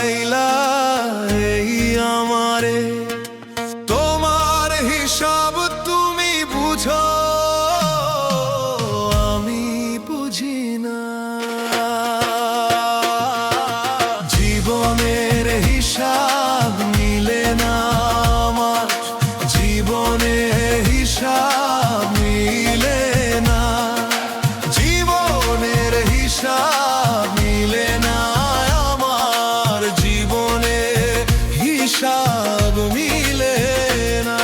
পাঠাইলা এই আমারে, তোমার হিসাব তুমি বুঝো, আমি বুঝি না। জীবনের হিসাব মিলে না আমার, জীবনের হিসাব মিলে না, জীবনের হিসাব মিলে না আমার, জীবনের হিসাব মিলে না।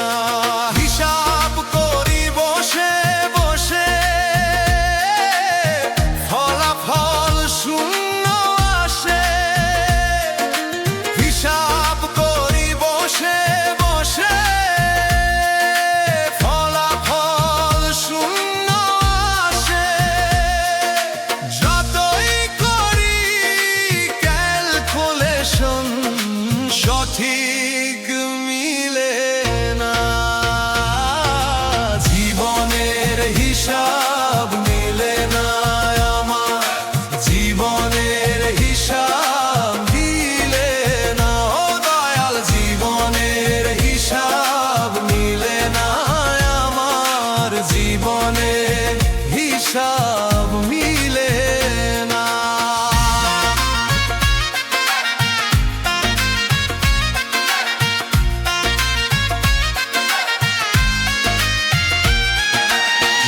হিসাব করি বসে বসে, ফলাফল শূন্য আসে। হিসাব করি বসে বসে, ফলাফল শূন্য আসে। যতই করি ক্যালকুলেশন, সঠিক মিলে না। জীবনের হিসাব মিলে না আমার, জীবনের হিসাব মিলে না। ও দয়াল, জীবনের হিসাব মিলে না আমার, জীবনের হিসাব মিলে না।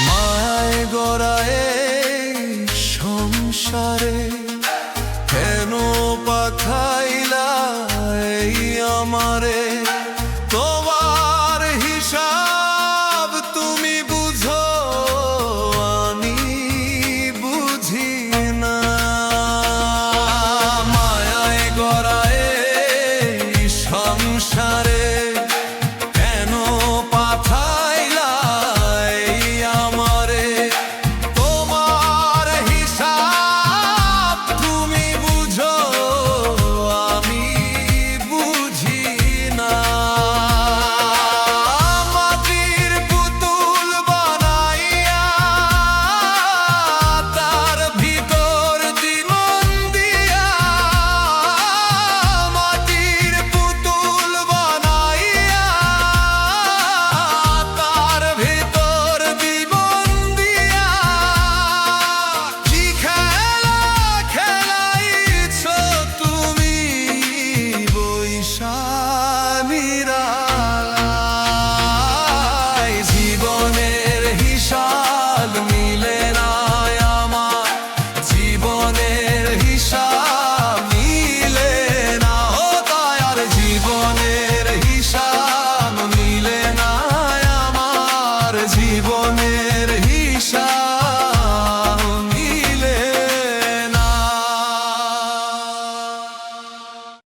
মায় গড়ায় সংসারে, কেন পাঠাইলা এই আমারে? তোমার হিসাব তুমি বুঝো, আমি বুঝি না। মায়ায় গড়ায়